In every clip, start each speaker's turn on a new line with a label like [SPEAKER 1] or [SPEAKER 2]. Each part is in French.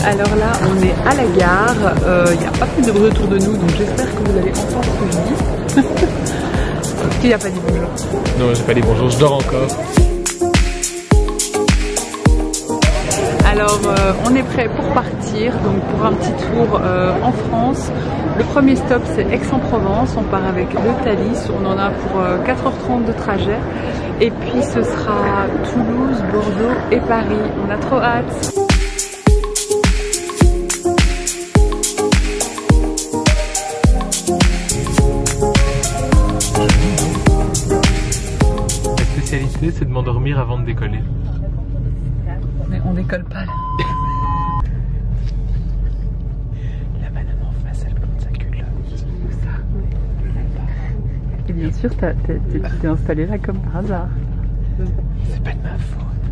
[SPEAKER 1] Alors là, on est à la gare. Il n'y a pas plus de bruit autour de nous, donc j'espère que vous allez entendre ce que je dis. Tu n'as pas dit bonjour?
[SPEAKER 2] Non, j'ai pas dit bonjour, je dors encore.
[SPEAKER 1] Alors, on est prêt pour partir, donc pour un petit tour en France. Le premier stop, c'est Aix-en-Provence. On part avec le Thalys. On en a pour 4h30 de trajet. Et puis, ce sera Toulouse, Bordeaux et Paris. On a trop hâte.
[SPEAKER 2] La spécialité, c'est de m'endormir avant de décoller.
[SPEAKER 1] Mais on décolle pas là.
[SPEAKER 2] La banane en face, elle compte sa culotte.
[SPEAKER 1] Où ça? Et bien sûr, tu t'es installé là comme par hasard.
[SPEAKER 2] C'est pas de ma faute.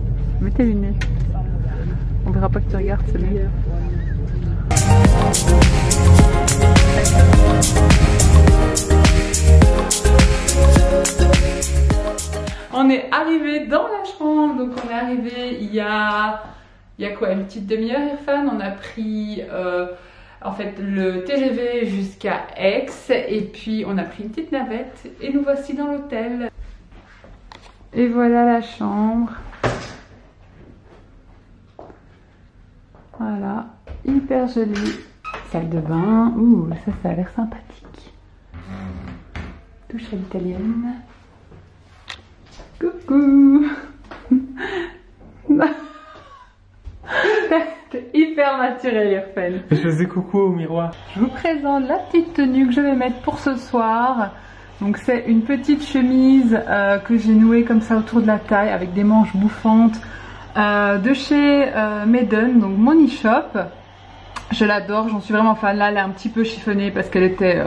[SPEAKER 1] Mets tes lunettes. On verra pas que tu regardes, c'est mieux. On est arrivé dans la chambre, donc on est arrivé il y a quoi, une petite demi-heure, Irfan. On a pris en fait le TGV jusqu'à Aix et puis on a pris une petite navette et nous voici dans l'hôtel. Et voilà la chambre. Voilà, hyper jolie. Salle de bain, ouh, ça a l'air sympathique. Douche à l'italienne. Coucou. T'es hyper naturel, Irfan.
[SPEAKER 2] Je faisais coucou au miroir.
[SPEAKER 1] Je vous présente la petite tenue que je vais mettre pour ce soir. Donc c'est une petite chemise que j'ai nouée comme ça autour de la taille avec des manches bouffantes de chez Maiden, donc mon e-shop. Je l'adore, j'en suis vraiment fan. Là, elle est un petit peu chiffonnée parce qu'elle était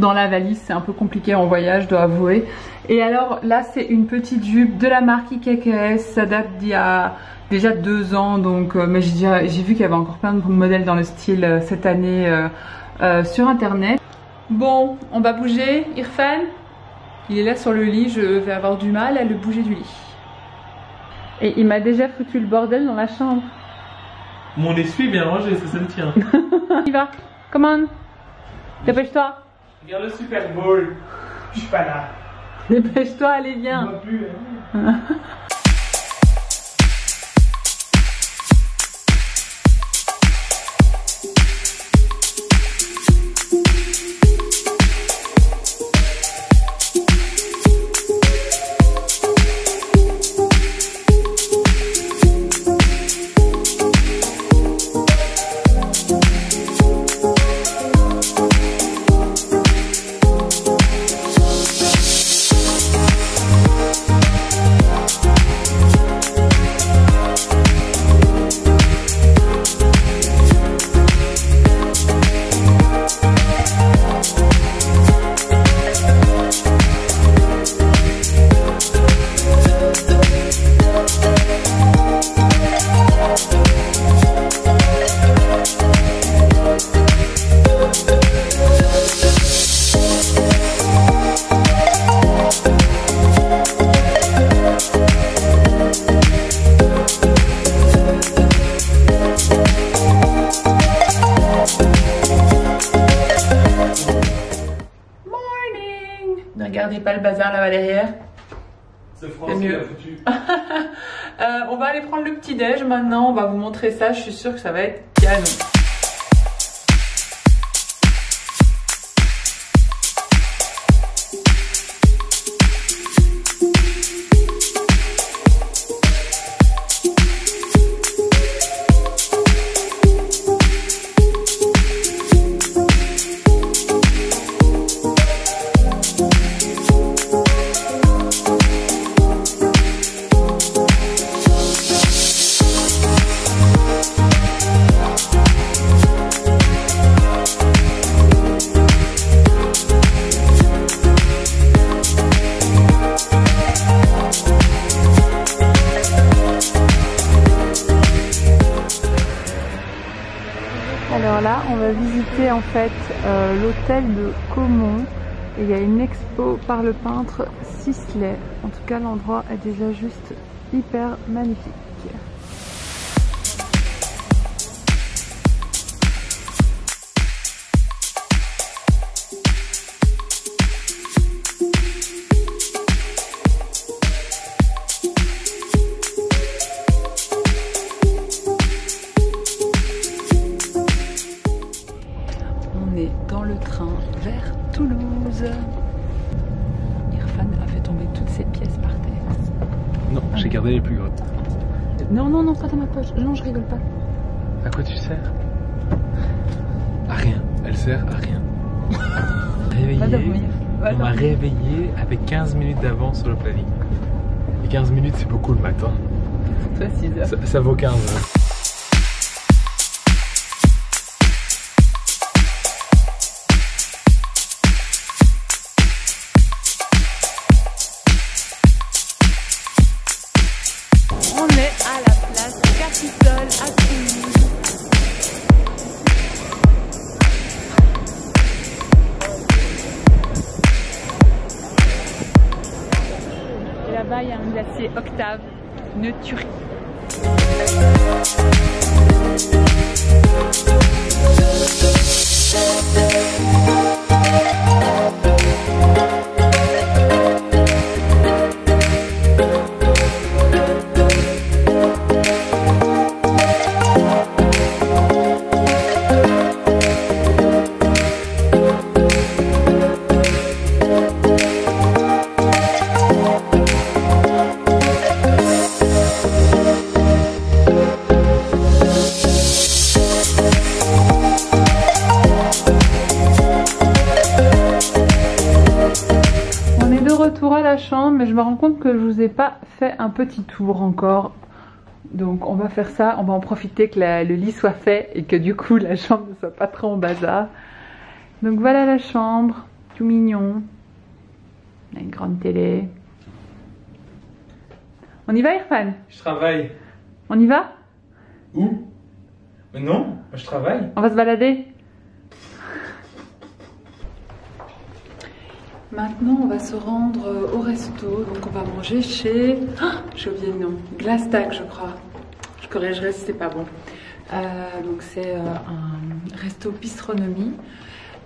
[SPEAKER 1] dans la valise. C'est un peu compliqué en voyage, je dois avouer. Et alors là, c'est une petite jupe de la marque IKKS. Ça date d'il y a déjà 2 ans. Donc, mais j'ai vu qu'il y avait encore plein de modèles dans le style cette année sur internet. Bon, on va bouger. Irfan, il est là sur le lit. Je vais avoir du mal à le bouger du lit. Et il m'a déjà foutu le bordel dans la chambre.
[SPEAKER 2] Mon essuie est bien rangé, ça le tient.
[SPEAKER 1] Il va, come on. Dépêche-toi.
[SPEAKER 2] Regarde le Super Bowl. Je suis pas là.
[SPEAKER 1] Dépêche-toi, allez, viens.
[SPEAKER 2] On voit plus, hein.
[SPEAKER 1] Regardez pas le bazar là-bas derrière.
[SPEAKER 2] C'est France qui l'a foutu.
[SPEAKER 1] On va aller prendre le petit déj maintenant. On va vous montrer ça. Je suis sûre que ça va être canon. Alors là, on va visiter en fait l'hôtel de Caumont. Et il y a une expo par le peintre Sisley. En tout cas, l'endroit est déjà juste hyper magnifique.
[SPEAKER 2] j'ai gardé les plus gros.
[SPEAKER 1] Non, non, non, pas dans ma poche. Non, je rigole pas.
[SPEAKER 2] À quoi tu sers? À rien. Elle sert à rien. Réveillée. On m'a réveillé avec 15 minutes d'avance sur le planning. Et 15 minutes, c'est beaucoup le matin.
[SPEAKER 1] Toi, 6 heures.
[SPEAKER 2] Ça vaut 15 heures.
[SPEAKER 1] On est à la place Capitole à Toulouse. Et là-bas, il y a un glacier Octave, une tuerie. Retour à la chambre, mais je me rends compte que je vous ai pas fait un petit tour encore, donc on va faire ça, on va en profiter que le lit soit fait et que du coup la chambre ne soit pas trop en bazar. Donc voilà la chambre, tout mignon, il y a une grande télé. On y va, Irfan?
[SPEAKER 2] Je travaille.
[SPEAKER 1] On y va?
[SPEAKER 2] Où? Mais non, je travaille.
[SPEAKER 1] On va se balader? Maintenant, on va se rendre au resto, donc on va manger chez... Oh, j'ai oublié le nom, Glastac, je crois. Je corrigerai si c'est pas bon. Donc c'est un resto bistronomie.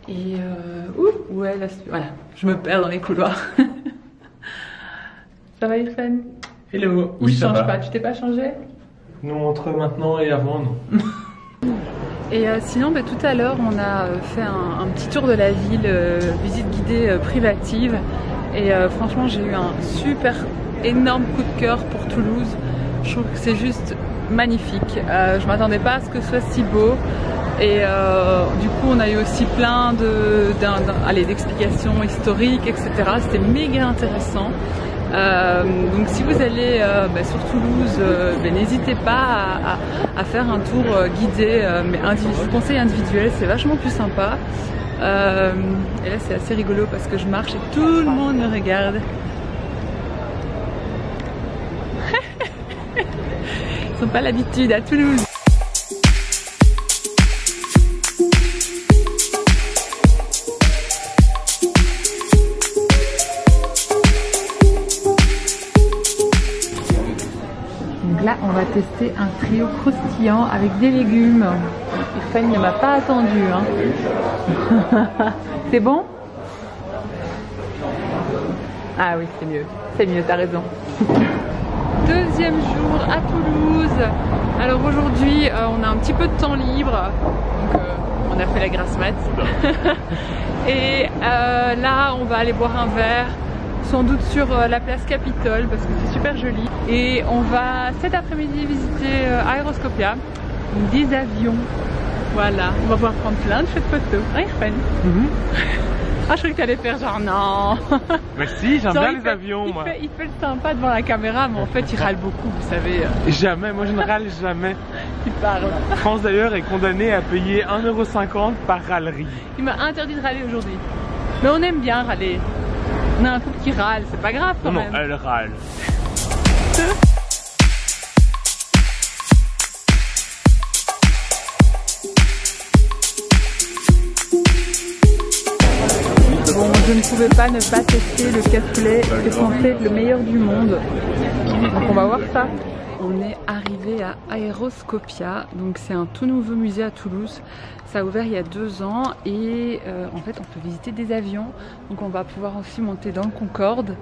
[SPEAKER 1] Et où est la... Voilà, je me perds dans les couloirs. Ça va, Irfan?
[SPEAKER 2] Hello.
[SPEAKER 1] Oui, ça change pas, tu t'es pas changé?
[SPEAKER 2] Non, entre maintenant et avant, non.
[SPEAKER 1] Et sinon, tout à l'heure, on a fait un petit tour de la ville, visite guidée privative. Et franchement, j'ai eu un super énorme coup de cœur pour Toulouse. Je trouve que c'est juste magnifique. Je m'attendais pas à ce que ce soit si beau. Et du coup, on a eu aussi plein d'explications historiques, etc. C'était méga intéressant. Donc si vous allez sur Toulouse, n'hésitez pas à faire un tour guidé, mais je vous conseille individuel, c'est vachement plus sympa. Et là c'est assez rigolo parce que je marche et tout le monde me regarde. Ils n'ont pas l'habitude à Toulouse. Là, on va tester un trio croustillant avec des légumes. Irfan ne m'a pas attendu. Hein. C'est bon? Ah oui, c'est mieux. C'est mieux, t'as raison. Deuxième jour à Toulouse. Alors aujourd'hui, on a un petit peu de temps libre. Donc, on a fait la grasse mat. Et là, on va aller boire un verre. Sans doute sur la place Capitole parce que c'est super joli. Et on va cet après-midi visiter Aéroscopia, des avions. Voilà, on va pouvoir prendre plein de photos. Hein, Irfan? Ah, je croyais que tu allais faire genre non.
[SPEAKER 2] Merci, j'aime bien les avions, moi.
[SPEAKER 1] Il fait le sympa devant la caméra, mais en fait il râle beaucoup, vous savez.
[SPEAKER 2] Jamais, moi je ne râle jamais.
[SPEAKER 1] Il parle.
[SPEAKER 2] France d'ailleurs est condamnée à payer 1,50 € par râlerie. Il
[SPEAKER 1] m'a interdit de râler aujourd'hui. Mais on aime bien râler. On a un couple qui râle, c'est pas grave quand même.
[SPEAKER 2] Non, elle râle.
[SPEAKER 1] Bon, je ne pouvais pas ne pas tester le cassoulet, c'est censé être le meilleur du monde. Donc on va voir ça. On est arrivé à Aéroscopia, donc c'est un tout nouveau musée à Toulouse. Ça a ouvert il y a 2 ans et en fait on peut visiter des avions. Donc on va pouvoir aussi monter dans le Concorde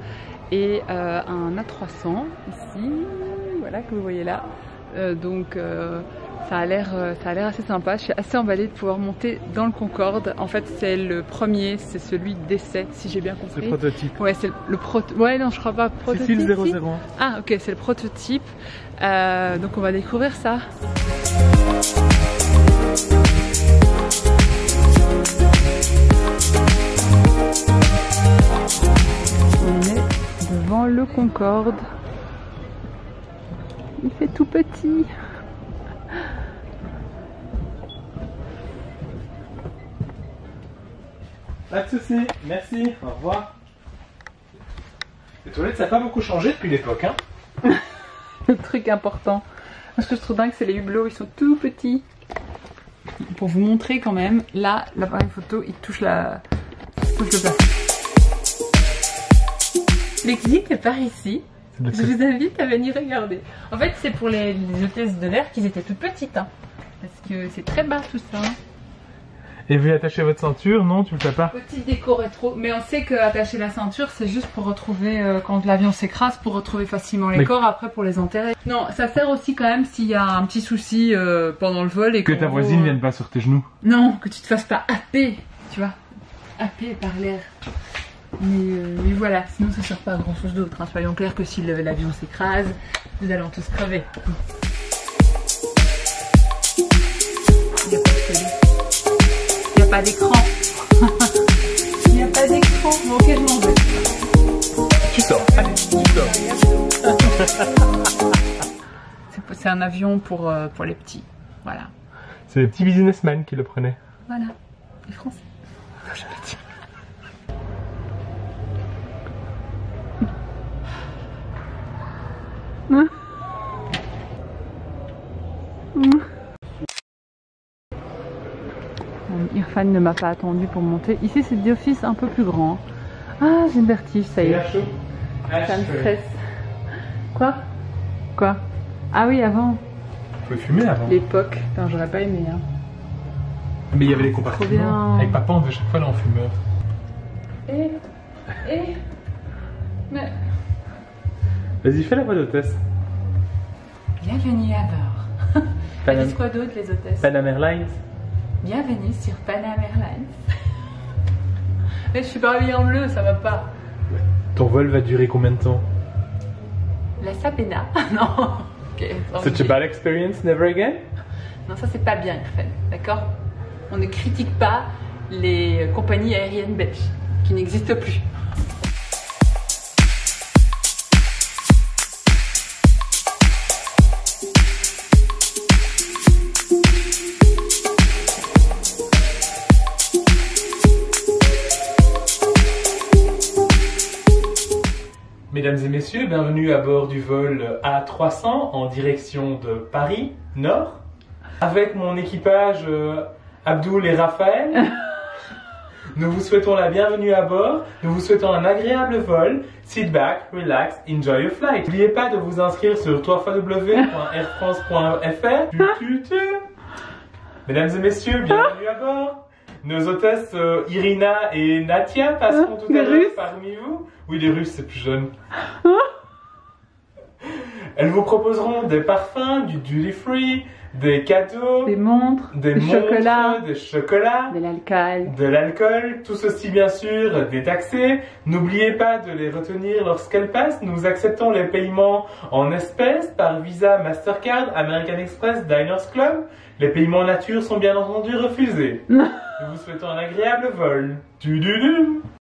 [SPEAKER 1] et un A300 ici, voilà que vous voyez là. Donc Ça a l'air assez sympa. Je suis assez emballée de pouvoir monter dans le Concorde. En fait, c'est le premier, c'est celui d'essai, si j'ai bien compris.
[SPEAKER 2] C'est le prototype.
[SPEAKER 1] Ouais, c'est le prototype. Ouais, non, je crois pas. Prototype.
[SPEAKER 2] C'est 001.
[SPEAKER 1] Ah, ok, c'est le prototype. Donc, on va découvrir ça. On est devant le Concorde. Il fait tout petit.
[SPEAKER 2] Pas de soucis, merci, au revoir. Les toilettes, ça n'a pas beaucoup changé depuis l'époque, hein.
[SPEAKER 1] Le truc important. Ce que je trouve dingue, c'est les hublots, ils sont tout petits. Pour vous montrer quand même, là, l'appareil photo, il touche le plafond. L'exit est par ici. Je vous invite à venir regarder. En fait, c'est pour les hôtesses de l'air qu'ils étaient toutes petites. Hein, parce que c'est très bas tout ça. Hein.
[SPEAKER 2] Et vous attachez votre ceinture, non? Tu le fais pas?
[SPEAKER 1] Petite déco rétro. Mais on sait qu'attacher la ceinture, c'est juste pour retrouver, quand l'avion s'écrase, pour retrouver facilement les corps, après pour les enterrer. Non, ça sert aussi quand même s'il y a un petit souci pendant le vol. Et
[SPEAKER 2] que ta voisine vienne pas sur tes genoux.
[SPEAKER 1] Non, que tu te fasses pas happer, tu vois. Happer par l'air. Mais voilà, sinon ça sert pas à grand chose d'autre. Hein. Soyons clairs que si l'avion s'écrase, nous allons tous crever. Il n'y a pas d'écran. Il n'y a pas d'écran. Bon, ok, je m'en vais.
[SPEAKER 2] Tu sors, allez, tu sors.
[SPEAKER 1] C'est un avion pour les petits. Voilà.
[SPEAKER 2] C'est les petits businessmen qui le prenaient.
[SPEAKER 1] Voilà, les Français. Irfan ne m'a pas attendu pour monter. Ici c'est d'office un peu plus grand. Ah, j'ai une vertige, ça y est. Ça me stresse. Quoi? Quoi? Ah oui, avant.
[SPEAKER 2] On peut fumer avant.
[SPEAKER 1] L'époque. Enfin, j'aurais pas aimé. Hein.
[SPEAKER 2] Mais il y avait les compartiments. Avec papa, on devait chaque fois aller en fumeur.
[SPEAKER 1] Mais...
[SPEAKER 2] Vas-y, fais la voix d'hôtesse.
[SPEAKER 1] Bienvenue à bord. Elles disent quoi d'autre, les hôtesses?
[SPEAKER 2] Panam Airlines.
[SPEAKER 1] Bienvenue sur Panam Airlines. Mais je suis pas habillée en bleu, ça va pas.
[SPEAKER 2] Ton vol va durer combien de temps?
[SPEAKER 1] La Sabena. Non. Okay,
[SPEAKER 2] Such a bad experience, never again?
[SPEAKER 1] Non, ça c'est pas bien, Irfan. D'accord? On ne critique pas les compagnies aériennes belges qui n'existent plus.
[SPEAKER 2] Mesdames et messieurs, bienvenue à bord du vol A300 en direction de Paris Nord. Avec mon équipage Abdoul et Raphaël, nous vous souhaitons la bienvenue à bord. Nous vous souhaitons un agréable vol. Sit back, relax, enjoy your flight. N'oubliez pas de vous inscrire sur www.airfrance.fr. Mesdames et messieurs, bienvenue à bord. Nos hôtesses Irina et Natia passeront tout à l'heure parmi vous. Oui, les Russes, c'est plus jeune. Elles vous proposeront des parfums, du duty free, des cadeaux,
[SPEAKER 1] des montres,
[SPEAKER 2] des chocolats, de l'alcool, tout ceci bien sûr détaxé. N'oubliez pas de les retenir lorsqu'elles passent. Nous acceptons les paiements en espèces par Visa, Mastercard, American Express, Diners Club. Les paiements en nature sont bien entendu refusés. Nous vous souhaitons un agréable vol.